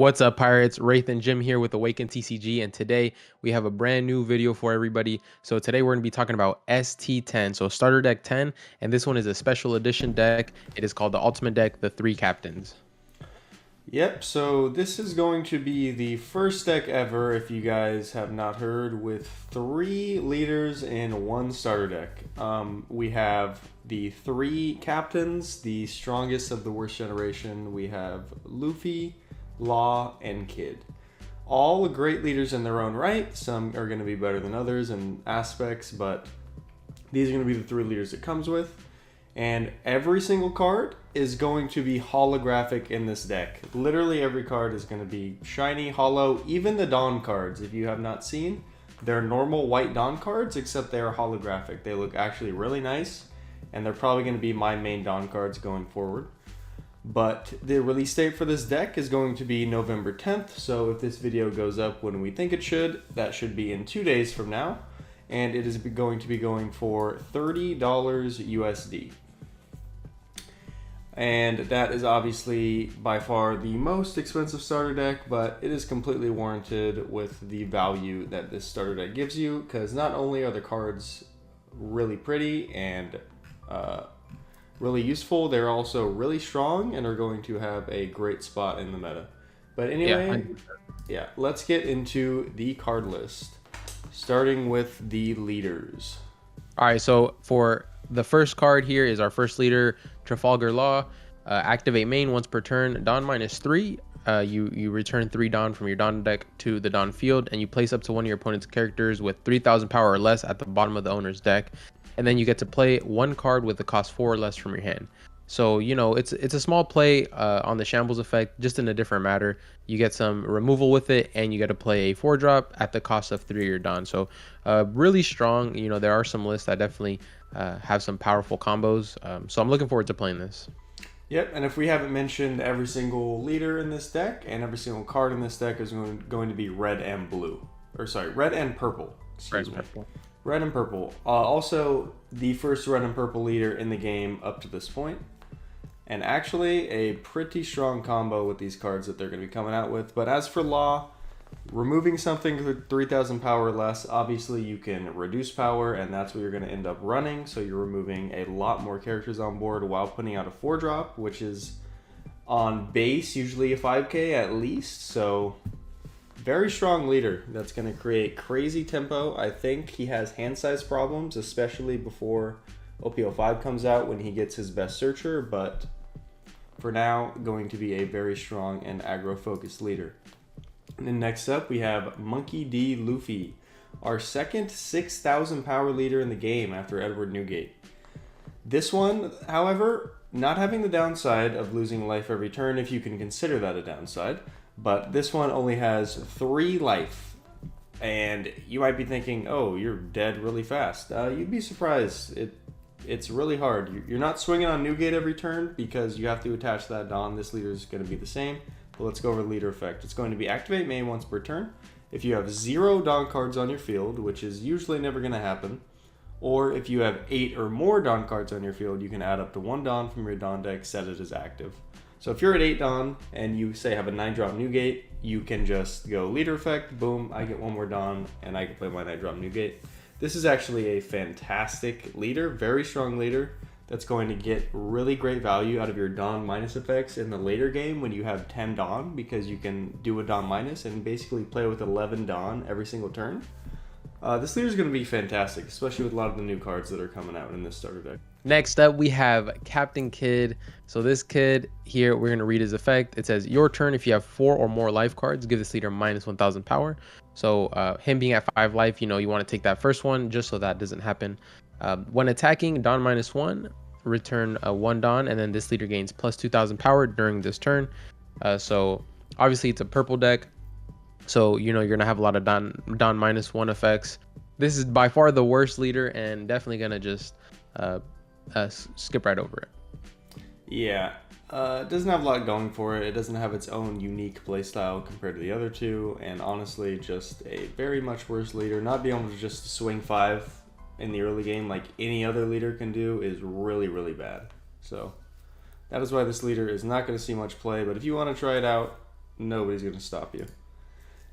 What's up, Pirates? Wraith and Jim here with Awaken TCG, and today we have a brand new video for everybody. So today we're going to be talking about ST10, so Starter Deck 10, and this one is a special edition deck. It is called the Ultimate Deck, the Three Captains. Yep, so this is going to be the first deck ever, if you guys have not heard, with 3 leaders in one starter deck. We have the 3 captains, the strongest of the worst generation. We have Luffy, Law, and Kid. All great leaders in their own right. Some are going to be better than others in aspects, but these are going to be the 3 leaders it comes with. And every single card is going to be holographic in this deck. Literally every card is going to be shiny, hollow. Even the Dawn cards, if you have not seen, they're normal white Dawn cards, except they are holographic. They look actually really nice, and they're probably going to be my main Dawn cards going forward. But the release date for this deck is going to be November 10th, so if this video goes up when we think it should, that should be in 2 days from now. And it is going to be going for $30 USD. And that is obviously by far the most expensive starter deck, but it is completely warranted with the value that this starter deck gives you, because not only are the cards really pretty and really useful, they're also really strong and are going to have a great spot in the meta. But anyway, yeah, let's get into the card list, starting with the leaders. All right, so for the first card here is our first leader, Trafalgar Law. Activate main once per turn, Dawn -3. You return 3 Dawn from your Dawn deck to the Dawn field, and you place up to one of your opponent's characters with 3,000 power or less at the bottom of the owner's deck. And then you get to play 1 card with the cost 4 or less from your hand. So, you know, it's a small play on the Shambles effect, just in a different matter. You get some removal with it, and you get to play a 4-drop at the cost of 3 of your Dawn. So, really strong. You know, there are some lists that definitely have some powerful combos. So I'm looking forward to playing this. Yep, and if we haven't mentioned, every single leader in this deck and every single card in this deck is going to be red and blue. Or sorry, red and purple. Excuse me. Purple. Red and purple. Also, the first red and purple leader in the game up to this point. And actually, a pretty strong combo with these cards that they're going to be coming out with. But as for Law, removing something with 3,000 power or less, obviously you can reduce power, and that's what you're going to end up running. So you're removing a lot more characters on board while putting out a 4-drop, which is on base usually a 5k at least. So very strong leader that's going to create crazy tempo. I think he has hand size problems, especially before OPO5 comes out when he gets his best searcher, but for now, going to be a very strong and aggro-focused leader. And then next up, we have Monkey D. Luffy, our second 6,000 power leader in the game after Edward Newgate. This one, however, not having the downside of losing life every turn, if you can consider that a downside, but this one only has 3 life. And you might be thinking, oh, you're dead really fast. You'd be surprised. It's really hard. You're not swinging on Newgate every turn because you have to attach that Dawn. This leader is going to be the same. But let's go over the leader effect. It's going to be activate main once per turn. If you have 0 Dawn cards on your field, which is usually never going to happen, or if you have 8 or more Dawn cards on your field, you can add up to 1 Dawn from your Dawn deck, set it as active. So if you're at 8 Dawn and you say have a 9-drop Newgate, you can just go leader effect, boom, I get 1 more Dawn, and I can play my 9-drop Newgate. This is actually a fantastic leader, very strong leader, that's going to get really great value out of your Dawn minus effects in the later game when you have 10 Dawn, because you can do a Dawn minus and basically play with 11 Dawn every single turn. This leader is going to be fantastic, especially with a lot of the new cards that are coming out in this starter deck. Next up, we have Captain Kid. So this kid here, we're going to read his effect. It says, your turn, if you have 4 or more life cards, give this leader minus 1,000 power. So him being at 5 life, you know, you want to take that first one just so that doesn't happen. When attacking, Dawn -1, return 1 Dawn, and then this leader gains plus 2,000 power during this turn. So obviously it's a purple deck. So, you know, you're going to have a lot of Dawn -1 effects. This is by far the worst leader and definitely going to just skip right over it. Yeah, it doesn't have a lot going for it. It doesn't have its own unique playstyle compared to the other two, and honestly, just a very much worse leader. Not being able to just swing 5 in the early game like any other leader can do is really, really bad. So that is why this leader is not going to see much play, but if you want to try it out, Nobody's going to stop you.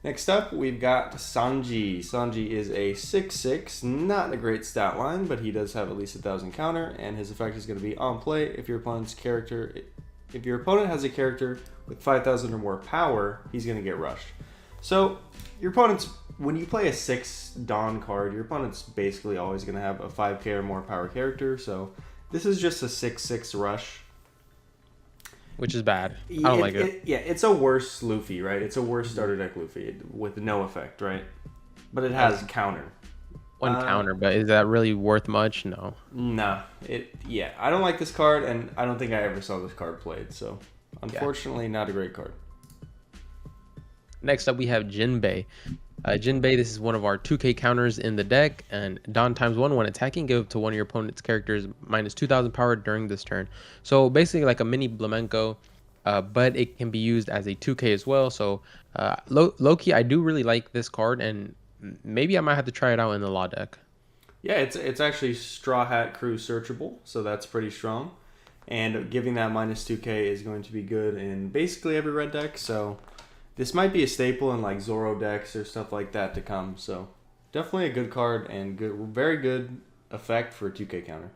Next up, we've got Sanji. Sanji is a 6/6, not a great stat line, but he does have at least 1,000 counter, and his effect is going to be on play if your opponent has a character with 5,000 or more power, he's going to get rushed. So your opponent's, when you play a 6 Dawn card, your opponent's basically always going to have a 5k or more power character. So this is just a 6/6 rush, which is bad. I don't like it. Yeah, it's a worse Luffy, right? It's a worse starter deck Luffy with no effect, right? But it has counter. One counter, but is that really worth much? No. No. I don't like this card, and I don't think I ever saw this card played. So unfortunately, not a great card. Next up, we have Jinbei. Jinbei, this is one of our 2k counters in the deck, and Dawn ×1 when attacking, give up to one of your opponent's characters minus 2,000 power during this turn. So basically like a mini Flamenco, but it can be used as a 2k as well. So low-key, I do really like this card, and maybe I might have to try it out in the Law deck. Yeah, it's actually Straw Hat Crew searchable, so that's pretty strong. And giving that minus 2k is going to be good in basically every red deck, so this might be a staple in like Zoro decks or stuff like that to come. So definitely a good card and very good effect for a 2k counter.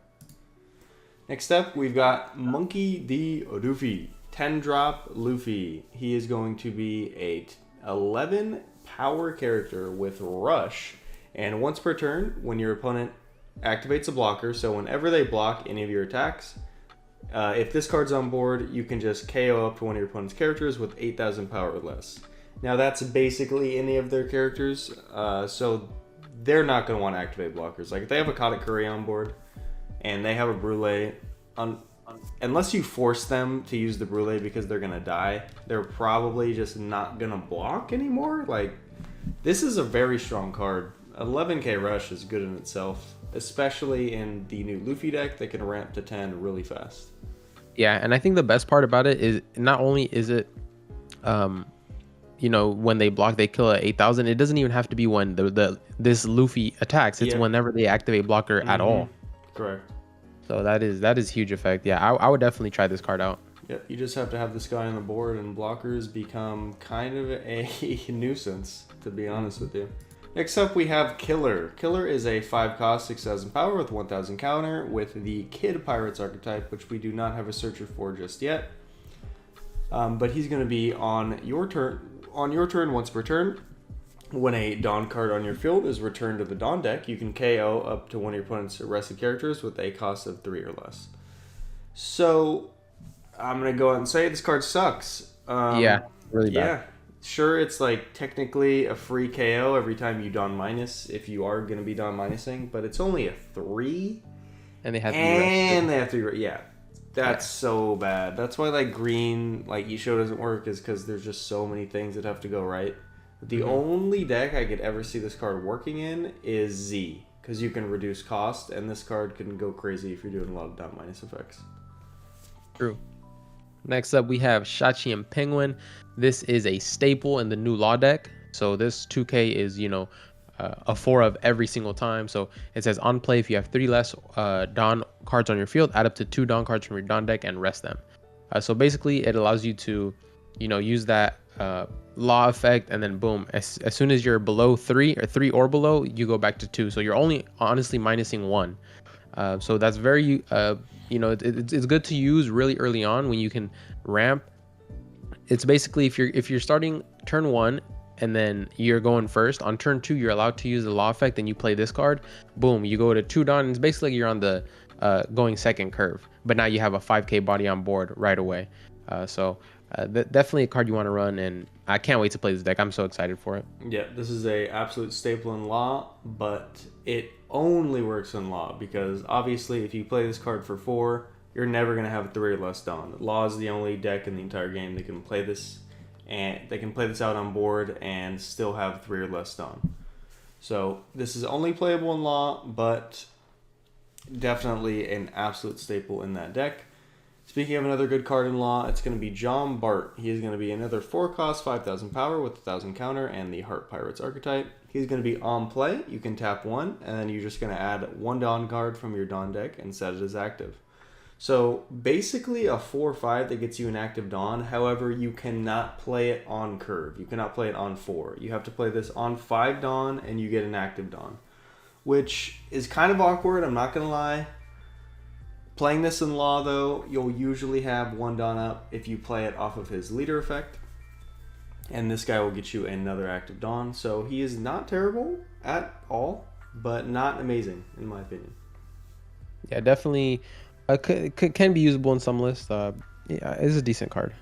Next up, we've got Monkey D. Luffy. 10 drop Luffy. He is going to be a 11 power character with Rush. And once per turn, when your opponent activates a blocker, so whenever they block any of your attacks, if this card's on board, you can just KO up to one of your opponent's characters with 8,000 power or less. Now that's basically any of their characters, so they're not going to want to activate blockers. Like if they have a Katakuri on board and they have a Brûlé, unless you force them to use the Brûlé because they're going to die, they're probably just not going to block anymore. Like this is a very strong card. 11k Rush is good in itself, especially in the new Luffy deck that can ramp to 10 really fast. Yeah, and I think the best part about it is not only is it, when they block, they kill at 8,000. It doesn't even have to be when this Luffy attacks. It's whenever they activate blocker at all. Correct. So that is huge effect. Yeah, I would definitely try this card out. Yep, you just have to have this guy on the board, and blockers become kind of a nuisance, to be honest with you. Next up, we have Killer. Killer is a 5 cost, 6,000 power with 1,000 counter with the Kid Pirates archetype, which we do not have a searcher for just yet. But he's going to be on your turn once per turn. When a Dawn card on your field is returned to the Dawn deck, you can KO up to one of your opponent's arrested characters with a cost of 3 or less. So I'm going to go out and say this card sucks. Yeah, really bad. Yeah. Sure, it's like technically a free KO every time you Dawn minus if you are going to be Dawn minusing, but it's only a 3. And they have to be yeah. That's so bad. That's why like green, like Isho doesn't work, is because there's just so many things that have to go right. The only deck I could ever see this card working in is Z, because you can reduce cost, and this card can go crazy if you're doing a lot of Dawn minus effects. True. Next up, we have Shachi and Penguin. This is a staple in the new Law deck. So this 2k is, a 4 of every single time. So it says on play, if you have 3 less Dawn cards on your field, add up to 2 Dawn cards from your Dawn deck and rest them. So basically, it allows you to, use that Law effect, and then boom, as soon as you're below 3 or below, you go back to 2. So you're only honestly minusing 1. So that's very, it's good to use really early on when you can ramp. It's basically if you're starting turn 1 and then you're going first, on turn 2 you're allowed to use the Law effect, and you play this card, boom, you go to 2 Dawn, and it's basically like you're on the going second curve, but now you have a 5k body on board right away. Definitely a card you want to run, and I can't wait to play this deck. I'm so excited for it. Yeah, this is a absolute staple in Law, but it only works in Law because obviously if you play this card for 4, you're never going to have 3 or less Dawn. Law is the only deck in the entire game that can play this, and they can play this out on board and still have 3 or less Dawn. So this is only playable in Law, but definitely an absolute staple in that deck. Speaking of another good card in Law, it's going to be John Bart. He is going to be another 4 cost, 5,000 power with 1,000 counter and the Heart Pirates archetype. He's going to be on play. You can tap 1, and then you're just going to add 1 Dawn card from your Dawn deck and set it as active. So basically a 4/5 that gets you an active Dawn. However, you cannot play it on curve. You cannot play it on 4. You have to play this on 5 Dawn and you get an active Dawn, which is kind of awkward, I'm not going to lie. Playing this in Law, though, you'll usually have 1 Dawn up if you play it off of his leader effect. And this guy will get you another active Dawn. So he is not terrible at all, but not amazing, in my opinion. Yeah, definitely can be usable in some lists. Yeah, it's a decent card.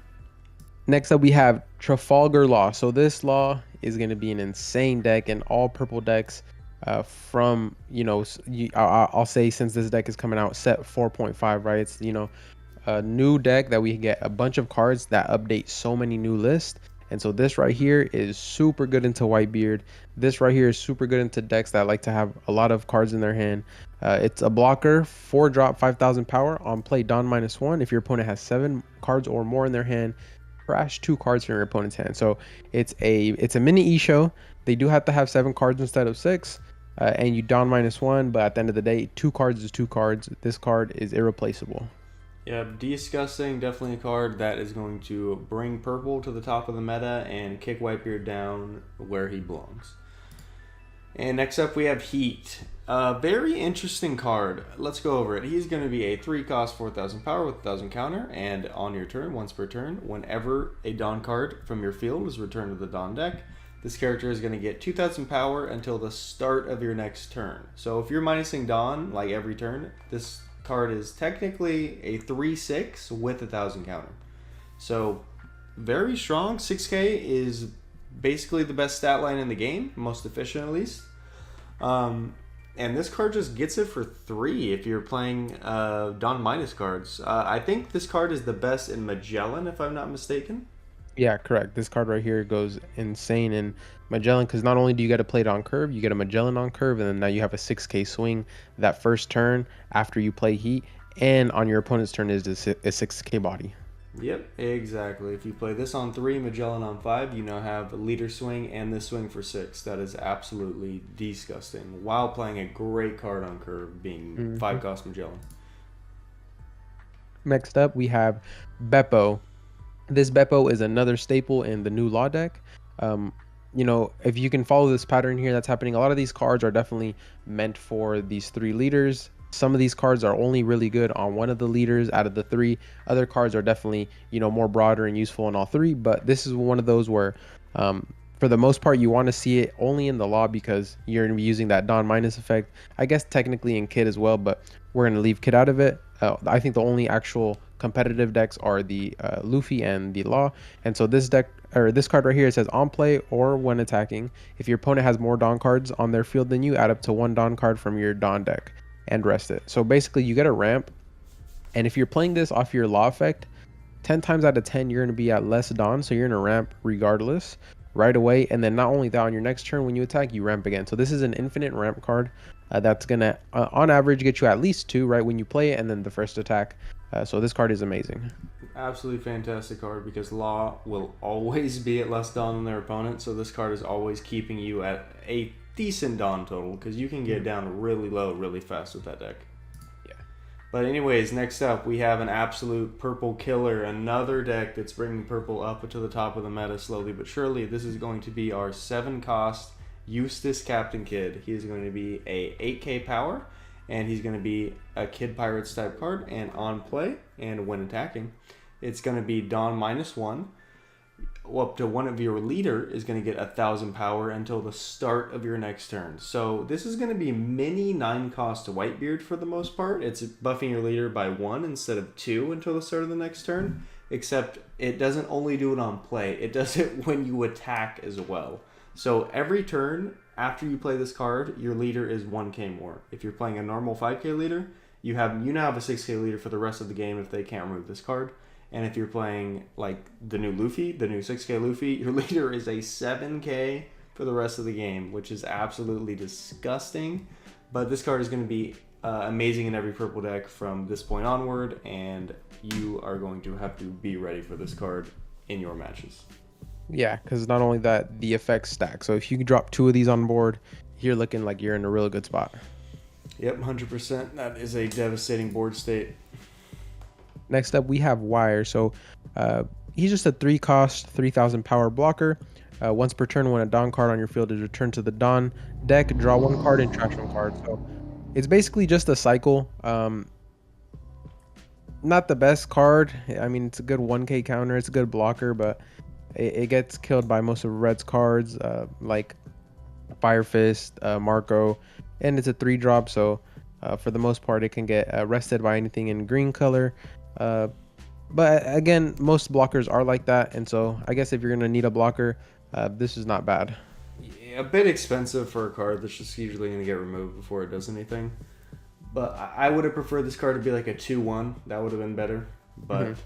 Next up, we have Trafalgar Law. So this Law is going to be an insane deck, and all purple decks from, I'll say, since this deck is coming out set 4.5, right? It's, a new deck that we get a bunch of cards that update so many new lists. And so this right here is super good into Whitebeard. This right here is super good into decks that like to have a lot of cards in their hand. It's a blocker, 4-drop, 5,000 power. On play, Dawn -1. If your opponent has 7 cards or more in their hand, trash 2 cards from your opponent's hand. So it's a mini e-show. They do have to have 7 cards instead of 6. And you Dawn -1, but at the end of the day, 2 cards is 2 cards. This card is irreplaceable. Yeah, Disgusting, definitely a card that is going to bring purple to the top of the meta and kick Whitebeard down where he belongs. And next up we have Heat. A very interesting card. Let's go over it. He's going to be a 3-cost, 4,000 power with 1,000 counter, and on your turn, once per turn, whenever a Dawn card from your field is returned to the Dawn deck, this character is going to get 2,000 power until the start of your next turn. So if you're minusing Dawn, like every turn, this card is technically a 3/6 with 1,000 counter. So very strong. 6k is basically the best stat line in the game, most efficient at least. And this card just gets it for 3 if you're playing Dawn minus cards. I think this card is the best in Magellan, if I'm not mistaken. Yeah, correct. This card right here goes insane in Magellan because not only do you get to play it on curve, you get a Magellan on curve, and then now you have a 6k swing that first turn after you play Heat, and on your opponent's turn is a 6k body. Yep, exactly. If you play this on 3, Magellan on 5, you now have a leader swing and this swing for 6. That is absolutely disgusting, while playing a great card on curve, being 5-cost Magellan. Next up, we have Beppo. This Beppo is another staple in the new Law deck. If you can follow this pattern here that's happening, a lot of these cards are definitely meant for these 3 leaders. Some of these cards are only really good on one of the leaders out of the 3. Other cards are definitely, more broader and useful in all 3. But this is one of those where, for the most part, you want to see it only in the Law because you're going to be using that Dawn minus effect. I guess technically in Kid as well, but we're going to leave Kid out of it. I think the only actual competitive decks are the Luffy and the Law. And so this deck, or this card right here, it says on play or when attacking, if your opponent has more Dawn cards on their field than you, add up to 1 Dawn card from your Dawn deck and rest it. So basically you get a ramp, and if you're playing this off your Law effect, 10 times out of 10 you're going to be at less Dawn, so you're in a ramp regardless right away. And then not only that, on your next turn when you attack, you ramp again. So this is an infinite ramp card that's going to on average get you at least 2 right when you play it, and then the first attack. So this card is amazing. Absolutely fantastic card because Law will always be at less Dawn than their opponent, so this card is always keeping you at a decent Dawn total because you can get down really low really fast with that deck. Yeah. But anyways, next up we have an absolute purple killer, another deck that's bringing purple up to the top of the meta slowly but surely. This is going to be our 7-cost Eustass Captain Kid. He is going to be a 8k power, and he's going to be a Kid Pirates type card, and on play and when attacking, it's going to be Dawn -1. Up to one of your leader is going to get 1,000 power until the start of your next turn. So this is going to be mini 9-cost Whitebeard for the most part. It's buffing your leader by 1 instead of 2 until the start of the next turn, except it doesn't only do it on play, it does it when you attack as well. So every turn after you play this card, your leader is 1k more. If you're playing a normal 5k leader, you now have a 6k leader for the rest of the game if they can't remove this card. And if you're playing like the new Luffy, the new 6k Luffy, your leader is a 7k for the rest of the game, which is absolutely disgusting. But this card is going to be amazing in every purple deck from this point onward, and you are going to have to be ready for this card in your matches. Yeah, because not only that, the effects stack. So if you drop 2 of these on board, you're looking like you're in a really good spot. Yep, 100%. That is a devastating board state. Next up, we have Wire. So he's just a 3-cost, 3,000 power blocker. Once per turn, when a Dawn card on your field is returned to the Dawn deck, draw 1 card and trash 1 card. So it's basically just a cycle. Not the best card. I mean, it's a good 1K counter. It's a good blocker, but it gets killed by most of Red's cards, like Fire Fist, Marco, and it's a 3-drop. So for the most part, it can get rested by anything in green color. But again, most blockers are like that, and so I guess if you're gonna need a blocker, this is not bad. Yeah, a bit expensive for a card that's just usually going to get removed before it does anything. But I would have preferred this card to be like a 2/1. That would have been better. But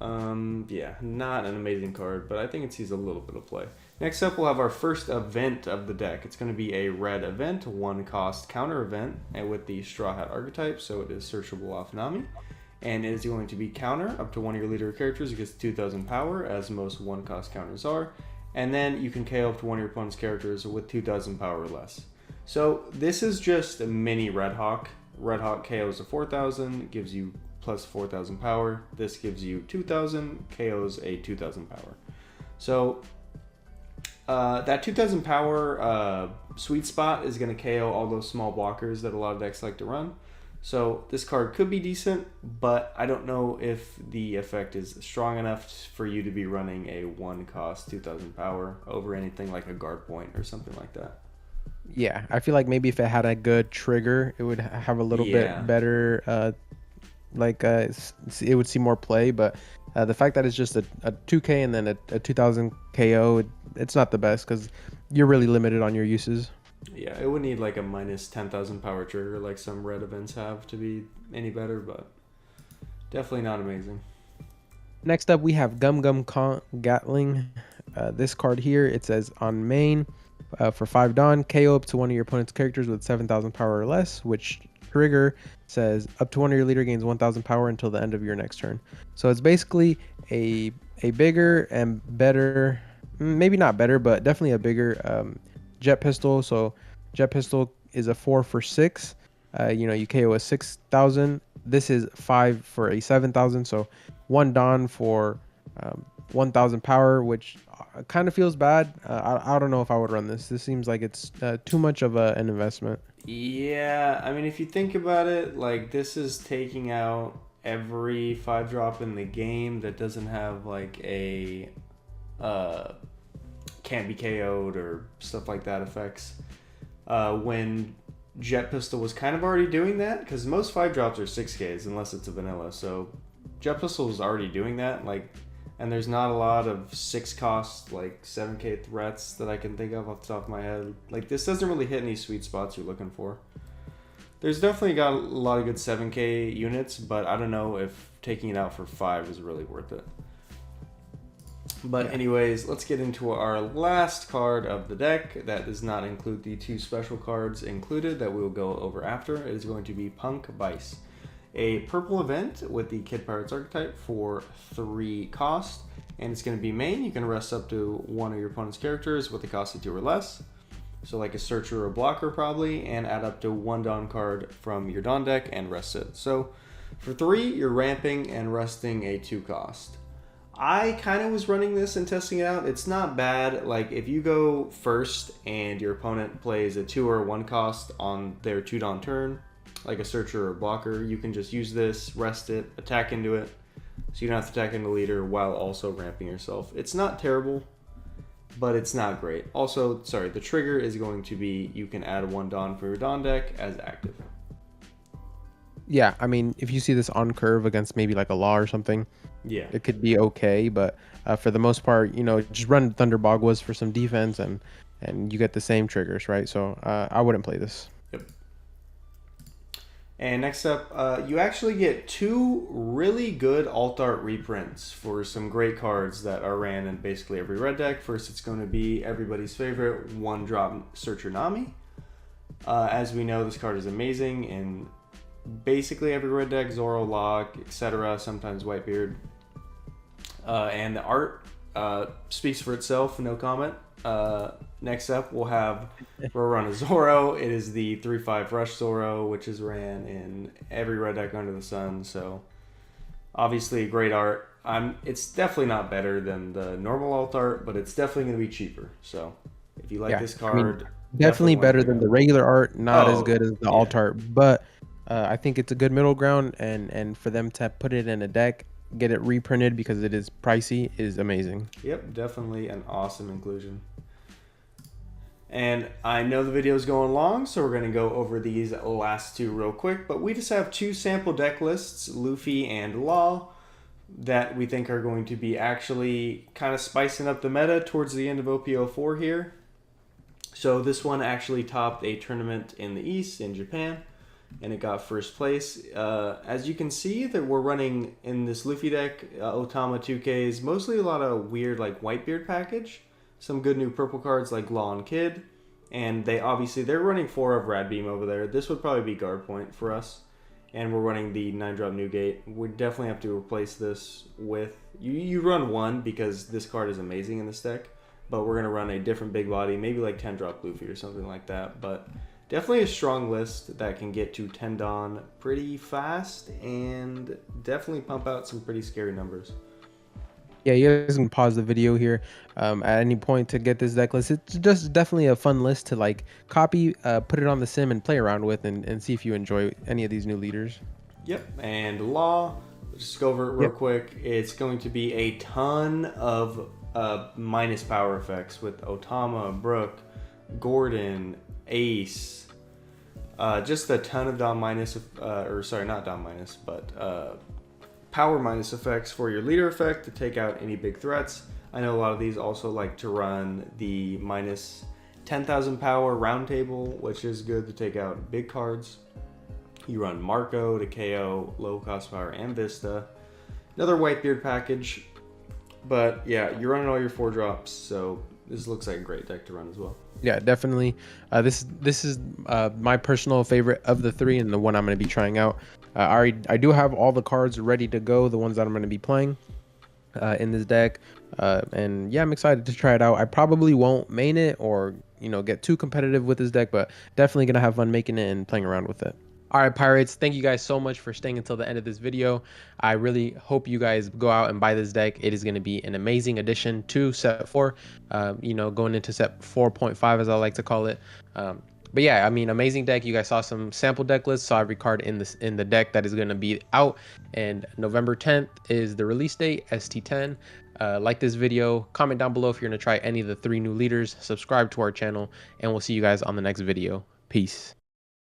yeah, not an amazing card, but I think it sees a little bit of play. Next up, we'll have our first event of the deck. It's going to be a red event, 1-cost counter event, and with the Straw Hat archetype, so it is searchable off Nami. And it is going to be counter up to one of your leader characters. It gets 2,000 power, as most 1-cost counters are. And then you can KO up to one of your opponent's characters with 2,000 power or less. So this is just a mini Red Hawk. Red Hawk KOs a 4,000, gives you plus 4,000 power. This gives you 2,000, KOs a 2,000 power. So that 2,000 power sweet spot is going to KO all those small blockers that a lot of decks like to run. So this card could be decent, but I don't know if the effect is strong enough for you to be running a 1-cost 2,000 power over anything like a guard point or something like that. Yeah, I feel like maybe if it had a good trigger, it would have a little bit better, it would see more play. But the fact that it's just a 2K and then a 2,000 KO, it's not the best because you're really limited on your uses. Yeah, it would need like a minus 10,000 power trigger like some red events have to be any better, but definitely not amazing. Next up, we have Gum Gum Gatling. This card here, it says on main, for 5 Dawn, KO up to one of your opponent's characters with 7,000 power or less, which trigger says up to one of your leader gains 1,000 power until the end of your next turn. So it's basically a bigger and better, maybe not better, but definitely a bigger Jet Pistol. So Jet Pistol is a 4 for 6. You KO a 6,000. This is 5 for a 7,000. So 1 Dawn for 1,000 power, which kind of feels bad. I don't know if I would run this. This seems like it's too much of an investment. Yeah, I mean, if you think about it, like this is taking out every 5-drop in the game that doesn't have like a can't be KO'd or stuff like that effects. When Jet Pistol was kind of already doing that, because most 5-drops are 6Ks unless it's a vanilla. So Jet Pistol was already doing that, and there's not a lot of 6-cost like 7K threats that I can think of off the top of my head. Like this doesn't really hit any sweet spots you're looking for. There's definitely got a lot of good 7K units, but I don't know if taking it out for 5 is really worth it. But anyways, let's get into our last card of the deck. That does not include the 2 special cards included that we will go over after. It is going to be Punk Vice, a purple event with the Kid Pirates archetype for 3 cost, and it's going to be main. You can rest up to one of your opponent's characters with a cost of 2 or less, so like a searcher or a blocker probably, and add up to 1 Dawn card from your Dawn deck and rest it. So for 3, you're ramping and resting a 2 cost. I kind of was running this and testing it out. It's not bad. Like if you go first and your opponent plays a 2 or 1 cost on their 2 Dawn turn, like a searcher or a blocker, you can just use this, rest it, attack into it, so you don't have to attack into leader while also ramping yourself. It's not terrible, but it's not great. Also, sorry, the trigger is going to be you can add 1 Dawn for your Dawn deck as active. Yeah, I mean, if you see this on curve against maybe like a Law or something, yeah, it could be okay. But for the most part, just run Thunder Bagwas for some defense, and you get the same triggers, right? So I wouldn't play this. Yep. And next up, you actually get 2 really good alt art reprints for some great cards that are ran in basically every red deck. First, it's going to be everybody's favorite 1-drop Searcher Nami. As we know, this card is amazing in basically every red deck, Zoro, Locke, etc., sometimes Whitebeard. And the art speaks for itself, no comment. Next up, we'll have Rorana Zoro. It is the 3/5 Rush Zoro, which is ran in every red deck under the sun. So Obviously, great art. It's definitely not better than the normal alt art, but it's definitely going to be cheaper. So if you like Yeah, this I mean, card, definitely definitely want to better pick than up. the regular art, not as Oh, good as the yeah. alt art, but I think it's a good middle ground, and for them to put it in a deck, get it reprinted because it is pricey, is amazing. Yep, definitely an awesome inclusion. And I know the video is going long, so we're going to go over these last two real quick. But we just have two sample deck lists, Luffy and Law, that we think are going to be actually kind of spicing up the meta towards the end of OPO4 here. So this one actually topped a tournament in the East in Japan, and it got first place. As you can see, that we're running in this Luffy deck, Otama 2Ks, mostly a lot of weird like Whitebeard package. Some good new purple cards like Law and Kid, and they're running 4 of Rad Beam over there. This would probably be guard point for us, and we're running the 9-drop Newgate. We definitely have to replace this with you run 1 because this card is amazing in this deck, but we're gonna run a different big body, maybe like 10-drop Luffy or something like that. But definitely a strong list that can get to 10 Don pretty fast and definitely pump out some pretty scary numbers. Yeah, you guys can pause the video here at any point to get this deck list. It's just definitely a fun list to like copy, put it on the sim and play around with, and see if you enjoy any of these new leaders. Yep, and Law, let's just go over it real Yep. quick. It's going to be a ton of minus power effects with Otama, Brook, Gordon, Ace, just a ton of Dom minus, or sorry, not Dom minus, but power minus effects for your leader effect to take out any big threats. I know a lot of these also like to run the minus 10,000 power round table, which is good to take out big cards. You run Marco to KO low cost power and Vista. Another Whitebeard package. But yeah, you're running all your 4 drops, so this looks like a great deck to run as well. Yeah, definitely. This is my personal favorite of the 3 and the one I'm going to be trying out. I do have all the cards ready to go, the ones that I'm going to be playing in this deck, and yeah, I'm excited to try it out. I probably won't main it or get too competitive with this deck, but definitely gonna have fun making it and playing around with it. All right, Pirates, thank you guys so much for staying until the end of this video. I really hope you guys go out and buy this deck. It is going to be an amazing addition to set 4, going into set 4.5, as I like to call it. But yeah, I mean, amazing deck. You guys saw some sample deck lists, saw every card in the deck that is going to be out, and November 10th is the release date, ST10. Like this video, comment down below if you're going to try any of the 3 new leaders, subscribe to our channel, and we'll see you guys on the next video. Peace.